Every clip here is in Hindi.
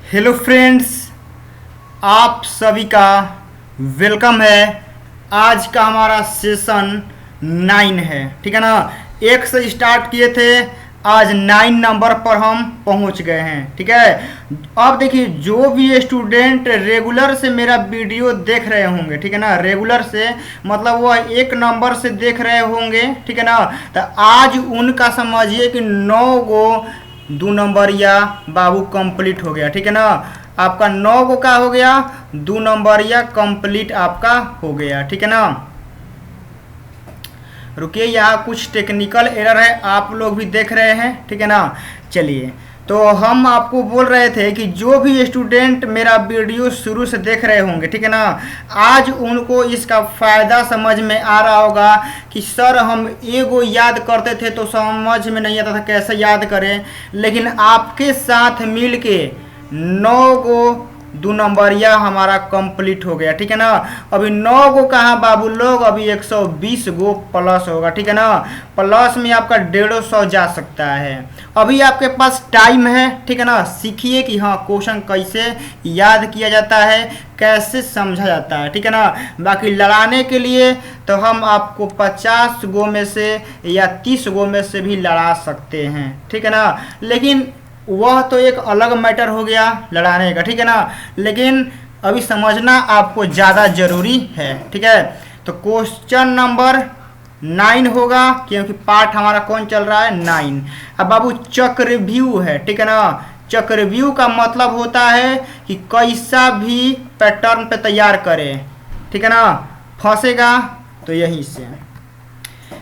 हेलो फ्रेंड्स, आप सभी का वेलकम है। आज का हमारा सेशन 9 है, ठीक है ना। 1 से स्टार्ट किए थे, आज 9 नंबर पर हम पहुंच गए हैं, ठीक है। अब देखिए, जो भी स्टूडेंट रेगुलर से मेरा वीडियो देख रहे होंगे, ठीक है ना, रेगुलर से मतलब वह 1 नंबर से देख रहे होंगे, ठीक है ना। तो आज उनका समझिए कि 9 गो 2 नंबरिया बाबू कंप्लीट हो गया, ठीक है ना। आपका 9 गो का हो गया, 2 नंबरिया कंप्लीट आपका हो गया, ठीक है ना। रुकिए, यहाँ कुछ टेक्निकल एरर है, आप लोग भी देख रहे हैं, ठीक है ना। चलिए, तो हम आपको बोल रहे थे कि जो भी स्टूडेंट मेरा वीडियो शुरू से देख रहे होंगे, ठीक है ना, आज उनको इसका फ़ायदा समझ में आ रहा होगा कि सर हम एगो याद करते थे तो समझ में नहीं आता था कैसे याद करें, लेकिन आपके साथ मिल के 9 गो 2 नंबरिया हमारा कंप्लीट हो गया, ठीक है ना। अभी 9 गो कहाँ बाबू लोग, अभी 120 गो प्लस होगा, ठीक है ना। प्लस में आपका 150 जा सकता है। अभी आपके पास टाइम है, ठीक है ना। सीखिए कि हाँ क्वेश्चन कैसे याद किया जाता है, कैसे समझा जाता है, ठीक है ना। बाकी लड़ाने के लिए तो हम आपको 50 गो में से या 30 गो में से भी लड़ा सकते हैं, ठीक है ना। लेकिन वह तो एक अलग मैटर हो गया लड़ाने का, ठीक है ना। लेकिन अभी समझना आपको ज़्यादा ज़रूरी है, ठीक है। तो क्वेश्चन नंबर 9 होगा, क्योंकि पार्ट हमारा कौन चल रहा है, 9। अब बाबू चक्रव्यूह है, ठीक है ना। चक्रव्यूह का मतलब होता है कि कैसा भी पैटर्न पे तैयार करें, ठीक है ना। फंसेगा तो यहीं से।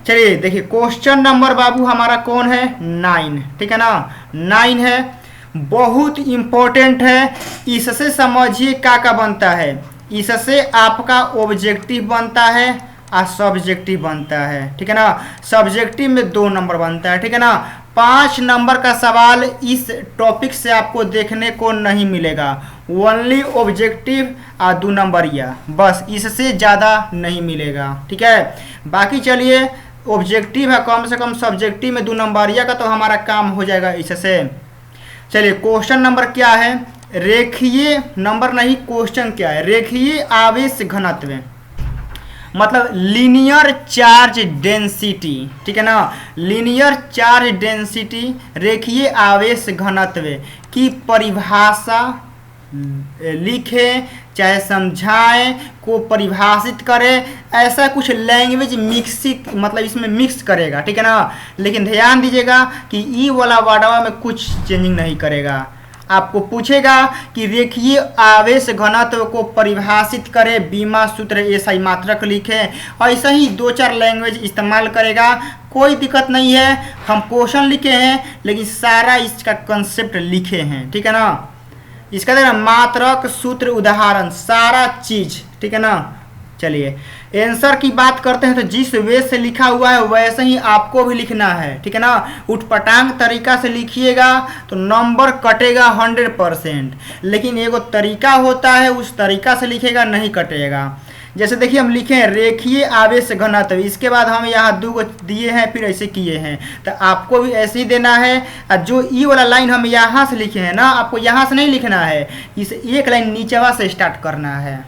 चलिए देखिए, क्वेश्चन नंबर बाबू हमारा कौन है, 9, ठीक है ना। 9 है, बहुत इंपॉर्टेंट है। इससे समझिए क्या बनता है। इससे आपका ऑब्जेक्टिव बनता है और सब्जेक्टिव बनता है, ठीक है ना। सब्जेक्टिव में 2 नंबर बनता है, ठीक है ना। 5 नंबर का सवाल इस टॉपिक से आपको देखने को नहीं मिलेगा। ओनली ऑब्जेक्टिव और 2 नंबरिया, बस इससे ज़्यादा नहीं मिलेगा, ठीक है। बाकी चलिए, ऑब्जेक्टिव है कम से कम, सब्जेक्टिव में 2 नंबरिया का तो हमारा काम हो जाएगा इससे। चलिए, क्वेश्चन नंबर क्या है, रेखीय नंबर नहीं, क्वेश्चन क्या है, रेखीय आवेश घनत्व मतलब लीनियर चार्ज डेंसिटी, ठीक है ना। लीनियर चार्ज डेंसिटी, रेखीय आवेश घनत्व की परिभाषा लिखें, चाहे समझाएं, को परिभाषित करें। ऐसा कुछ लैंग्वेज मिक्सिंग मतलब इसमें मिक्स करेगा, ठीक है ना। लेकिन ध्यान दीजिएगा कि ई वाला वर्डवा में कुछ चेंजिंग नहीं करेगा। आपको पूछेगा कि रेखीय आवेश घनत्व को परिभाषित करें, बीमा सूत्र एसआई मात्रक लिखें। ऐसा ही 2-4 लैंग्वेज इस्तेमाल करेगा, कोई दिक्कत नहीं है। हम क्वेश्चन लिखे हैं लेकिन सारा इसका कंसेप्ट लिखे हैं, ठीक है ना। इसका देखना, मात्रक सूत्र उदाहरण सारा चीज, ठीक है ना। चलिए, आंसर की बात करते हैं तो जिस वे से लिखा हुआ है वैसे ही आपको भी लिखना है, ठीक है ना। उठपटांग तरीका से लिखिएगा तो नंबर कटेगा 100%। लेकिन एगो तरीका होता है, उस तरीका से लिखेगा नहीं कटेगा। जैसे देखिए, हम लिखे हैं रेखीय आवेश घनत्व, इसके बाद हम यहाँ 2 दिए हैं, फिर ऐसे किए हैं, तो आपको भी ऐसे ही देना है। और जो ई वाला लाइन हम यहाँ से लिखे हैं ना, आपको यहाँ से नहीं लिखना है, इसे एक लाइन नीचेवा से स्टार्ट करना है,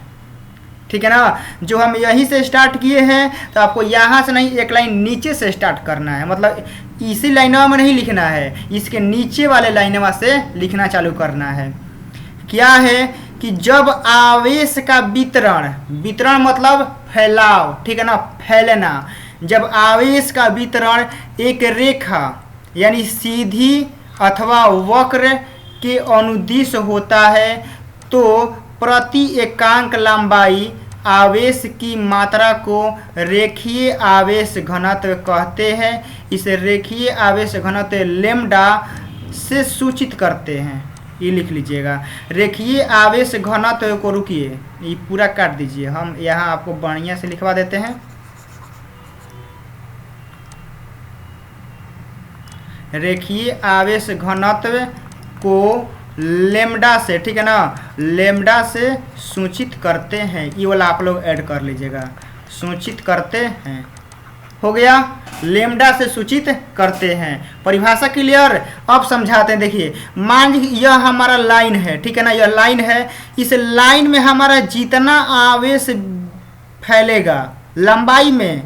ठीक है ना। जो हम यहीं से स्टार्ट किए हैं तो आपको यहाँ से नहीं, एक लाइन नीचे से स्टार्ट करना है। मतलब इसी लाइनवा में नहीं लिखना है, इसके नीचे वाले लाइनवा से लिखना चालू करना है। क्या है कि जब आवेश का वितरण मतलब फैलाव, ठीक है ना, फैलना। जब आवेश का वितरण एक रेखा यानी सीधी अथवा वक्र के अनुदिश होता है तो प्रति एकांक लंबाई आवेश की मात्रा को रेखीय आवेश घनत्व कहते हैं। इसे रेखीय आवेश घनत्व लैम्डा से सूचित करते हैं। ये लिख लीजिएगा, रेखीय आवेश घनत्व को, रुकिए ये पूरा काट दीजिए, हम यहाँ आपको बढ़िया से लिखवा देते हैं। रेखीय आवेश घनत्व को लैम्डा से, ठीक है ना, लैम्डा से सूचित करते हैं। ये वाला आप लोग ऐड कर लीजिएगा, सूचित करते हैं। हो गया। लेमडा से सूचित करते हैं। परिभाषा क्लियर। अब समझाते हैं। देखिए मान लीजिए यह हमारा लाइन है, ठीक है ना, यह लाइन है। इस लाइन में हमारा जितना आवेश फैलेगा लंबाई में,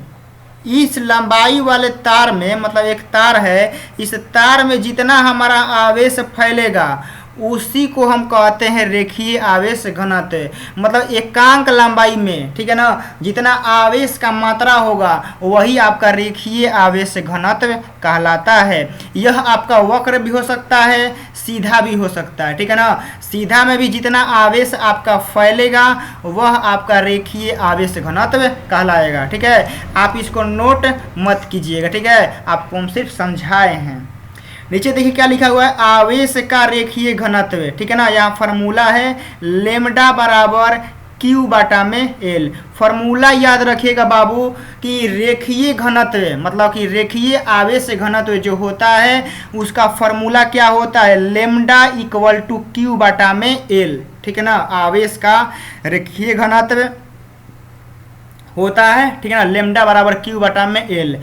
इस लंबाई वाले तार में, मतलब एक तार है, इस तार में जितना हमारा आवेश फैलेगा उसी को हम कहते हैं रेखीय आवेश घनत्व। मतलब एकांक लंबाई में, ठीक है ना, जितना आवेश का मात्रा होगा वही आपका रेखीय आवेश घनत्व कहलाता है। यह आपका वक्र भी हो सकता है, सीधा भी हो सकता है, ठीक है ना। सीधा में भी जितना आवेश आपका फैलेगा वह आपका रेखीय आवेश घनत्व कहलाएगा, ठीक है। आप इसको नोट मत कीजिएगा, ठीक है, आपको हम सिर्फ समझाए हैं। नीचे देखिए क्या लिखा हुआ है, आवेश का रेखीय घनत्व, ठीक है ना। यहाँ फार्मूला है लेमडा बराबर क्यू बाटा में एल। फार्मूला याद रखिएगा बाबू कि रेखीय घनत्व मतलब कि रेखीय आवेश घनत्व जो होता है उसका फार्मूला क्या होता है, लेमडा इक्वल टू क्यू बाटा में एल, ठीक है ना। आवेश का रेखीय घनत्व होता है, ठीक है ना, लेमडा बराबर क्यू बाटा में एल।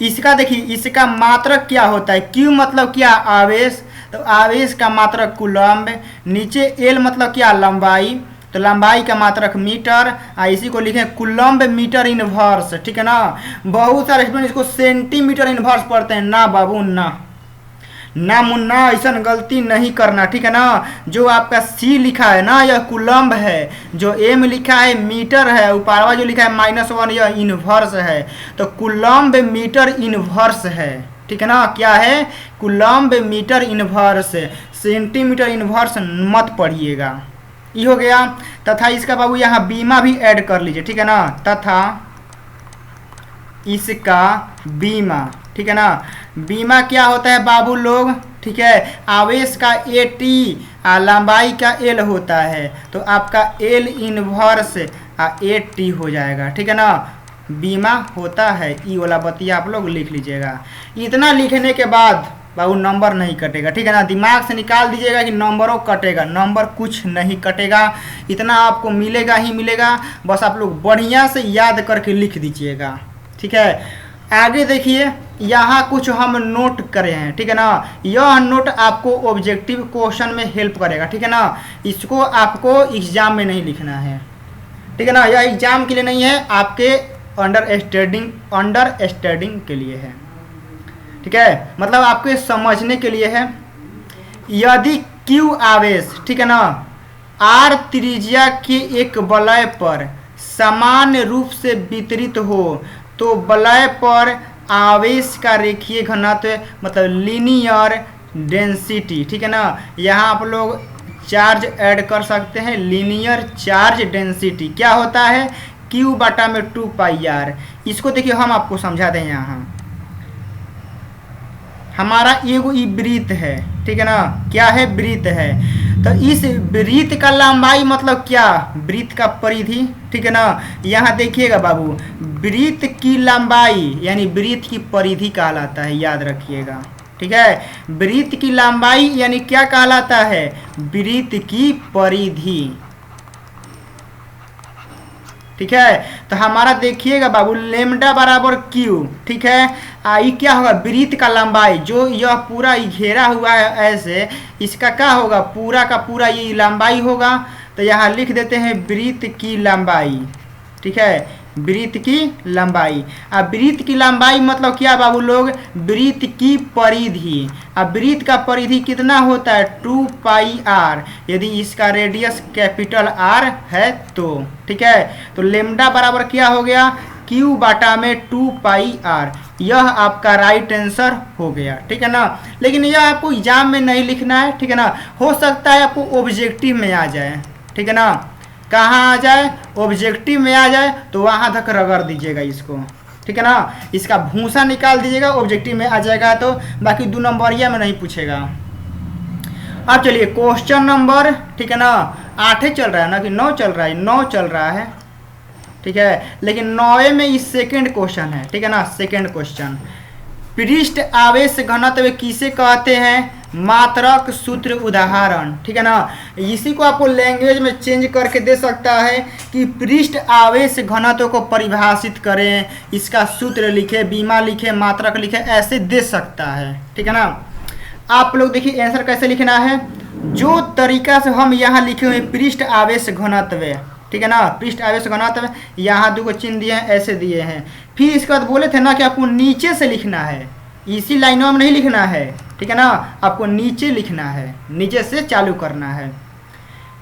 इसका देखिए इसका मात्रक क्या होता है, क्यू मतलब क्या, आवेश, तो आवेश का मात्रक कूलम्ब। नीचे एल मतलब क्या, लंबाई, तो लंबाई का मात्रक मीटर। इसी को लिखें कूलम्ब मीटर इनवर्स, ठीक है ना। बहुत सारे स्टूडेंट इसको सेंटीमीटर इनवर्स पढ़ते हैं, ना बाबू ना मुन्ना, ऐसा गलती नहीं करना, ठीक है ना। जो आपका सी लिखा है ना यह कूलम्ब है, जो एम लिखा है मीटर है, ऊपरवा जो लिखा है -1 यह इनवर्स है। तो कूलम्ब मीटर इनवर्स है, ठीक है ना। क्या है, coulomb metre inverse, centimetre inverse मत पढ़िएगा। ये हो गया। तथा इसका बाबू यहाँ बीमा भी ऐड कर लीजिए, ठीक है ना, तथा इसका बीमा, ठीक है ना। बीमा क्या होता है बाबू लोग, ठीक है, आवेश का AT लंबाई का L होता है, तो आपका L इनवर्स AT हो जाएगा, ठीक है ना। बीमा होता है, ई वाला बतिया आप लोग लिख लीजिएगा। इतना लिखने के बाद बाबू नंबर नहीं कटेगा, ठीक है ना। दिमाग से निकाल दीजिएगा कि नंबरों कटेगा, नंबर कुछ नहीं कटेगा, इतना आपको मिलेगा ही मिलेगा। बस आप लोग बढ़िया से याद करके लिख दीजिएगा, ठीक है। आगे देखिए यहाँ कुछ हम नोट करे हैं, ठीक है ना। यह नोट आपको ऑब्जेक्टिव क्वेश्चन में हेल्प करेगा, ठीक है ना। इसको आपको एग्जाम में नहीं लिखना है, ठीक है ना। यह एग्जाम के लिए नहीं है, आपके अंडरस्टैंडिंग के लिए है, ठीक है, मतलब आपके समझने के लिए है। यदि क्यू आवेश, ठीक है ना, आर त्रिज्या के एक वलय पर समान रूप से वितरित हो तो वलय पर आवेश का रेखीय घनत्व मतलब लीनियर डेंसिटी, ठीक है ना। यहाँ आप लोग चार्ज ऐड कर सकते हैं, लीनियर चार्ज डेंसिटी क्या होता है, क्यू बाटा में 2πr। इसको देखिए हम आपको समझा दें। यहाँ हमारा एगो वृत्त है, ठीक है ना, क्या है, वृत्त है। तो इस वृत्त का लंबाई मतलब क्या, वृत्त का परिधि, ठीक है ना। यहाँ देखिएगा बाबू वृत्त की लंबाई यानी वृत्त की परिधि कहलाता है, याद रखिएगा, ठीक है। वृत्त की लंबाई यानी क्या कहलाता है, वृत्त की परिधि, ठीक है। तो हमारा देखिएगा बाबू लेमडा बराबर क्यू, ठीक है। ये क्या होगा, वृत्त का लंबाई, जो यह पूरा घेरा हुआ है ऐसे, इसका क्या होगा, पूरा का पूरा ये लंबाई होगा। तो यहाँ लिख देते हैं वृत्त की लंबाई, ठीक है, वृत्त की लंबाई। अब वृत्त की लंबाई मतलब क्या बाबू लोग, वृत्त की परिधि। अब वृत्त का परिधि कितना होता है, 2πr, यदि इसका रेडियस कैपिटल R है तो, ठीक है। तो लेमडा बराबर क्या हो गया, क्यू बाटा में 2πr। यह आपका राइट आंसर हो गया, ठीक है ना। लेकिन यह आपको एग्जाम में नहीं लिखना है, ठीक है ना। हो सकता है आपको ऑब्जेक्टिव में आ जाए, ठीक है ना। कहाँ आ जाए, ऑब्जेक्टिव में आ जाए तो वहाँ तक रगड़ दीजिएगा इसको, ठीक है ना। इसका भूसा निकाल दीजिएगा, ऑब्जेक्टिव में आ जाएगा तो, बाकी 2 नंबरिया में नहीं पूछेगा। अब चलिए क्वेश्चन नंबर, ठीक है ना, 8 चल रहा है ना कि 9 चल रहा है, 9 चल रहा है, ठीक है। लेकिन 9 में इस सेकेंड क्वेश्चन है, ठीक है ना, सेकेंड क्वेश्चन। पृष्ठ आवेश घनत्व किसे कहते हैं, मात्रक सूत्र उदाहरण, ठीक है ना। इसी को आपको लैंग्वेज में चेंज करके दे सकता है कि पृष्ठ आवेश घनत्व को परिभाषित करें, इसका सूत्र लिखे, बीमा लिखे, मात्रक लिखे, ऐसे दे सकता है, ठीक है ना। आप लोग देखिए आंसर कैसे लिखना है, जो तरीका से हम यहाँ लिखे हुए पृष्ठ आवेश घनत्व, ठीक है ना, पृष्ठ आवेश घनत्व यहाँ 2 चिन्ह दिए हैं, ऐसे दिए हैं। फिर इसके बाद बोले थे ना कि आपको नीचे से लिखना है, इसी लाइनों में नहीं लिखना है, ठीक है ना, आपको नीचे लिखना है, नीचे से चालू करना है।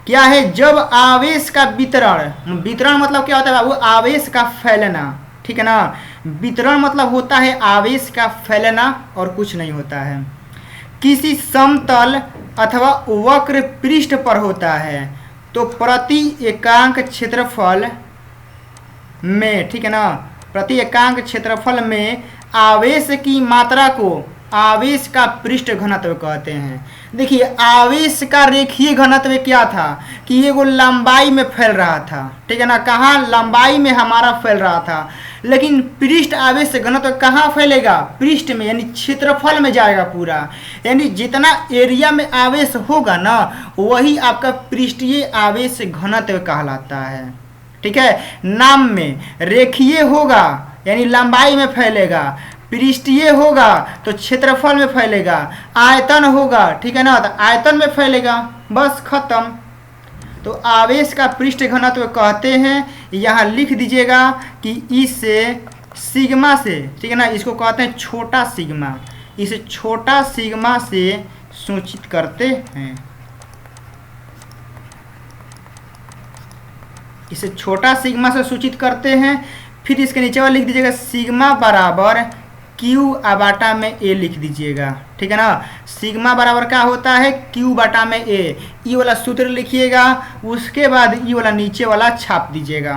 क्या है, जब आवेश का वितरण, वितरण मतलब क्या होता है बाबू, आवेश का फैलना, ठीक है ना। वितरण मतलब होता है आवेश का फैलना और कुछ नहीं होता है। किसी समतल अथवा वक्र पृष्ठ पर होता है तो प्रति एकांक क्षेत्रफल में, ठीक है ना, प्रति एकांक क्षेत्रफल में आवेश की मात्रा को आवेश का पृष्ठ घनत्व कहते हैं। देखिए आवेश का रेखीय घनत्व क्या था कि ये वो लंबाई में फैल रहा था, ठीक है ना, कहाँ लंबाई में हमारा फैल रहा था, लेकिन पृष्ठ आवेश घनत्व कहाँ फैलेगा, पृष्ठ में, यानी क्षेत्रफल में जाएगा पूरा, यानी जितना एरिया में आवेश होगा ना वही आपका पृष्ठीय आवेश घनत्व कहलाता है, ठीक है। नाम में रेखीय होगा यानी लंबाई में फैलेगा, पृष्ठीय होगा तो क्षेत्रफल में फैलेगा, आयतन होगा, ठीक है ना, तो आयतन में फैलेगा, बस खत्म। तो आवेश का पृष्ठ घनत्व कहते हैं, यहाँ लिख दीजिएगा कि इससे सिग्मा से, ठीक है ना, इसको कहते हैं छोटा सिग्मा, इसे छोटा सिग्मा से सूचित करते हैं, इसे छोटा सिग्मा से सूचित करते हैं। फिर इसके नीचे वाला लिख दीजिएगा सिग्मा बराबर क्यू बाटा में ए लिख दीजिएगा, ठीक है ना। सिग्मा बराबर क्या होता है, क्यू बाटा में ए, ई वाला सूत्र लिखिएगा, उसके बाद ई वाला नीचे वाला छाप दीजिएगा।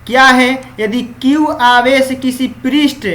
क्या है, यदि क्यू आवेश किसी पृष्ठ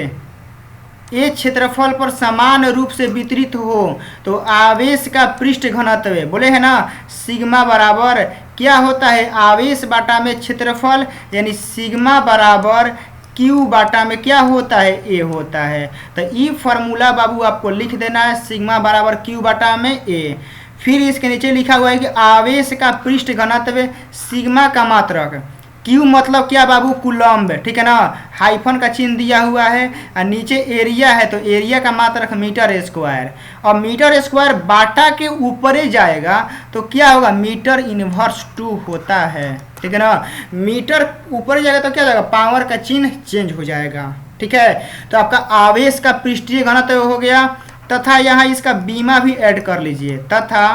ए क्षेत्रफल पर समान रूप से वितरित हो तो आवेश का पृष्ठ घनत्व, बोले है ना, सिग्मा बराबर क्या होता है, आवेश बाटा में क्षेत्रफल, यानी सिग्मा बराबर क्यू बाटा में क्या होता है, ए होता है। तो ये फार्मूला बाबू आपको लिख देना है, सिग्मा बराबर क्यू बाटा में ए। फिर इसके नीचे लिखा हुआ है कि आवेश का पृष्ठ घनत्व सिग्मा का मात्रक, क्यू मतलब क्या बाबू, कूलम्ब, ठीक है ना, हाइफन का चिन्ह दिया हुआ है, और नीचे एरिया है तो एरिया का मात्रक मीटर स्क्वायर, और मीटर स्क्वायर बाटा के ऊपर ही जाएगा तो क्या होगा, मीटर इनवर्स 2 होता है, ठीक है ना। मीटर ऊपर जाएगा तो क्या जाएगा, पावर का चिन्ह चेंज हो जाएगा, ठीक है। तो आपका आवेश का पृष्ठीय घनत्व हो गया, तथा यहाँ इसका बीमा भी ऐड कर लीजिए, तथा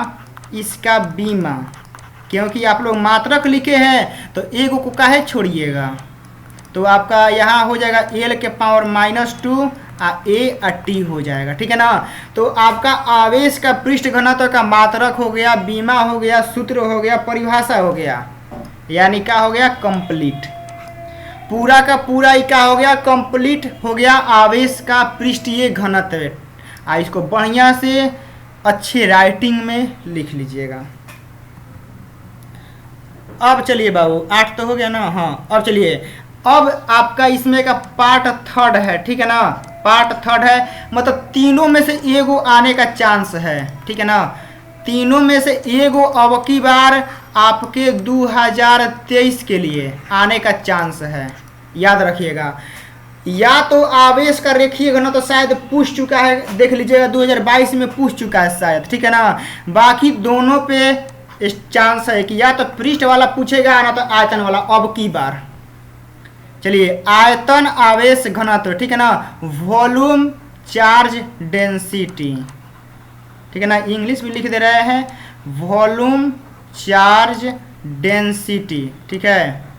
इसका बीमा, क्योंकि आप लोग मात्रक लिखे हैं तो एक को काहे छोड़िएगा, तो आपका यहाँ हो जाएगा एल के पावर -2 ए टी हो जाएगा, ठीक है ना। तो आपका आवेश का पृष्ठ घनत्व का मात्रक हो गया, बीमा हो गया, सूत्र हो गया, परिभाषा हो गया, यानी क्या हो गया, कंप्लीट, पूरा का पूरा ही क्या हो गया, कंप्लीट हो गया आवेश का पृष्ठीय घनत्व। इसको बढ़िया से अच्छे राइटिंग में लिख लीजिएगा। अब चलिए बाबू 8 तो हो गया ना, हाँ। अब चलिए, अब आपका इसमें का पार्ट 3 है, ठीक है ना, पार्ट 3 है, मतलब तीनों में से एगो आने का चांस है, ठीक है ना, तीनों में से एगो अब की बार आपके 2023 के लिए आने का चांस है, याद रखिएगा। या तो आवेश का रेखीय घनत्व तो शायद पूछ चुका है, देख लीजिएगा 2022 में पूछ चुका है शायद, ठीक है ना। बाकी दोनों पे इस चांस है कि या तो पृष्ठ वाला पूछेगा ना तो आयतन वाला, अब की बार। चलिए, आयतन आवेश घनत्व, ठीक है ना, वॉल्यूम चार्ज डेंसिटी, ठीक है ना, इंग्लिश भी लिख दे रहे हैं, वॉल्यूम चार्ज डेंसिटी, ठीक है,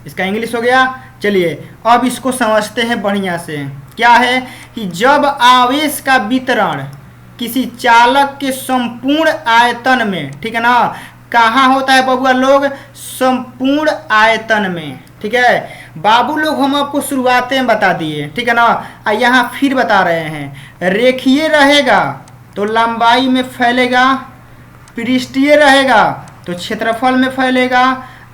इसका इंग्लिश हो गया। चलिए अब इसको समझते हैं बढ़िया से। क्या है कि जब आवेश का वितरण किसी चालक के संपूर्ण आयतन में, ठीक है ना, कहाँ होता है बबुआ लोग, संपूर्ण आयतन में, ठीक है। बाबू लोग हम आपको शुरुआत में बता दिए, ठीक है ना, यहाँ फिर बता रहे हैं, रेखीय रहेगा तो लंबाई में फैलेगा, पृष्ठीय रहेगा तो क्षेत्रफल में फैलेगा,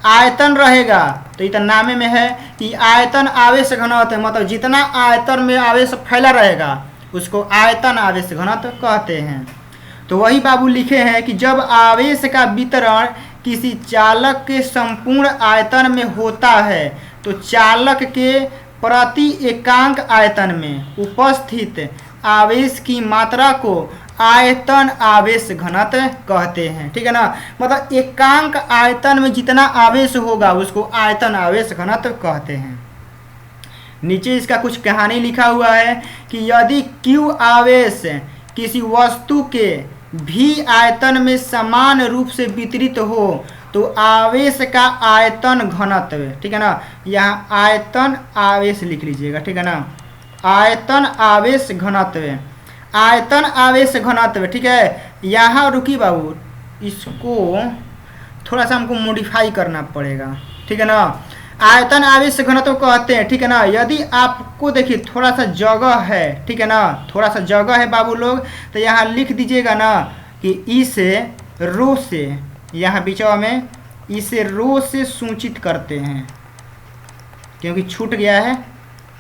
आयतन रहेगा तो इतना नामे में है कि आयतन आवेश घनत्व, मतलब जितना आयतन में आवेश फैला रहेगा उसको आयतन आवेश घनत्व कहते हैं। तो वही बाबू लिखे हैं कि जब आवेश का वितरण किसी चालक के संपूर्ण आयतन में होता है तो चालक के प्रति एकांक आयतन में उपस्थित आवेश की मात्रा को आयतन आवेश घनत्व कहते हैं। ठीक है ना, मतलब एकांक आयतन में जितना आवेश होगा उसको आयतन आवेश घनत्व कहते हैं। नीचे इसका कुछ कहानी लिखा हुआ है कि यदि Q आवेश किसी वस्तु के भी आयतन में समान रूप से वितरित हो तो आवेश का आयतन घनत्व, ठीक है ना, यहाँ आयतन आवेश लिख लीजिएगा। ठीक है ना, आयतन आवेश घनत्व, आयतन आवेश घनत्व। ठीक है, यहाँ रुकी बाबू, इसको थोड़ा सा हमको मॉडिफाई करना पड़ेगा। ठीक है ना, आयतन आवेश घनत्व कहते हैं। ठीक है ना, यदि आपको देखिए थोड़ा सा जगह है, ठीक है ना, थोड़ा सा जगह है बाबू लोग, तो यहाँ लिख दीजिएगा ना कि इसे रो से, यहाँ बीचवा में इसे रो से सूचित करते हैं क्योंकि छूट गया है।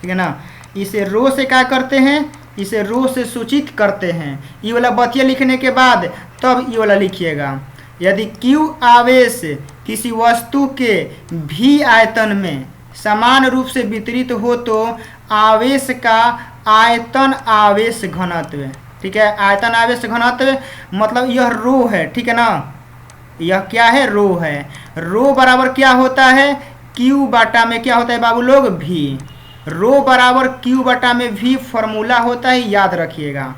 ठीक है ना, इसे रो से क्या करते हैं, इसे रो से सूचित करते हैं। ये वाला बतिया लिखने के बाद तब ये वाला लिखिएगा। यदि Q आवेश किसी वस्तु के भी आयतन में समान रूप से वितरित हो तो आवेश का आयतन आवेश घनत्व, ठीक है, आयतन आवेश घनत्व मतलब यह रो है। ठीक है ना, यह क्या है, रो है। रो बराबर क्या होता है, Q बटा में क्या होता है बाबू लोग, V। रो बराबर Q बटा में V फॉर्मूला होता है, याद रखिएगा।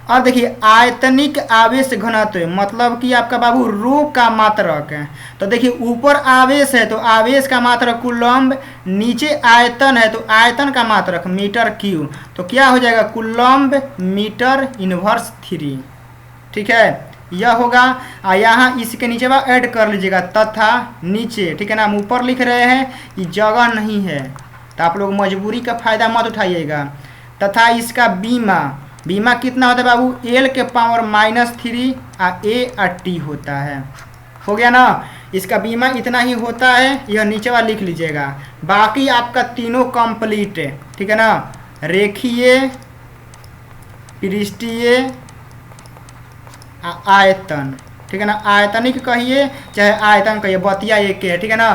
और देखिए आयतनिक आवेश घनत्व मतलब कि आपका बाबू रो का मात्रक है। तो देखिए ऊपर आवेश है तो आवेश का मात्रक कूलम्ब, नीचे आयतन है तो आयतन का मात्रक मीटर क्यू, तो क्या हो जाएगा कूलम्ब मीटर इनवर्स 3। ठीक है, यह होगा। यहाँ इसके नीचे ऐड कर लीजिएगा तथा नीचे। ठीक है ना, हम ऊपर लिख रहे हैं ये जगह नहीं है तो आप लोग मजबूरी का फ़ायदा मत उठाइएगा। तथा इसका बीमा, बीमा कितना होता है बाबू, L के पावर -3 A और T होता है। हो गया ना, इसका बीमा इतना ही होता है, यह नीचे वाला लिख लीजिएगा। बाकी आपका तीनों कंप्लीट है। ठीक है ना, रेखीय, पृष्ठीय, आयतन। ठीक है ना, आयतनिक कहिए चाहे आयतन कहिए, बतिया एक है। ठीक है ना,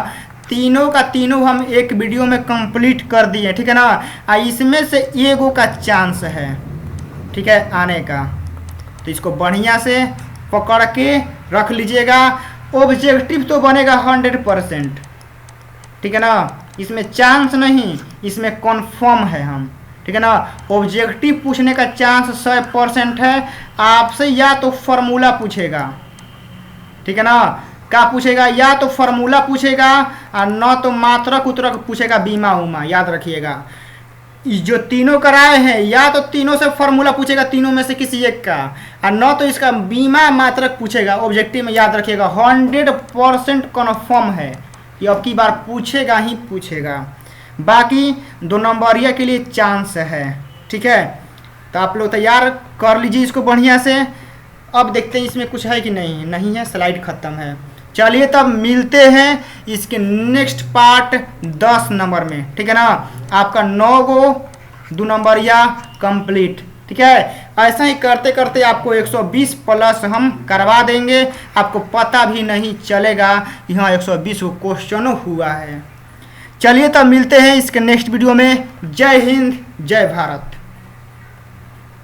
तीनों का तीनों हम एक वीडियो में कंप्लीट कर दिए। ठीक है ना, इसमें से एगो का चांस है, ठीक है, आने का। तो इसको बढ़िया से पकड़ के रख लीजिएगा। ऑब्जेक्टिव तो बनेगा 100%। ठीक है ना, इसमें चांस नहीं, इसमें कन्फर्म है हम। ठीक है ना, ऑब्जेक्टिव पूछने का चांस 100% है आपसे। या तो फार्मूला पूछेगा, ठीक है ना, क्या पूछेगा, या तो फार्मूला पूछेगा और न तो मात्रक उतरक पूछेगा, बीमा उमा, याद रखिएगा। जो तीनों कराए हैं या तो तीनों से फार्मूला पूछेगा, तीनों में से किसी एक का, और न तो इसका बीमा मात्रक पूछेगा। ऑब्जेक्टिव में याद रखिएगा 100% कन्फर्म है कि अब की बार पूछेगा ही पूछेगा। बाकी 2 नंबरिया के लिए चांस है। ठीक है, तो आप लोग तैयार कर लीजिए इसको बढ़िया से। अब देखते हैं इसमें कुछ है कि नहीं, नहीं है, स्लाइड खत्म है। चलिए तब मिलते हैं इसके नेक्स्ट पार्ट 10 नंबर में। ठीक है ना, आपका 9 गो 2 नंबरिया कंप्लीट। ठीक है, ऐसा ही करते करते आपको 120 प्लस हम करवा देंगे, आपको पता भी नहीं चलेगा कि हाँ 120 को क्वेश्चन हुआ है। चलिए तब मिलते हैं इसके नेक्स्ट वीडियो में। जय हिंद, जय भारत।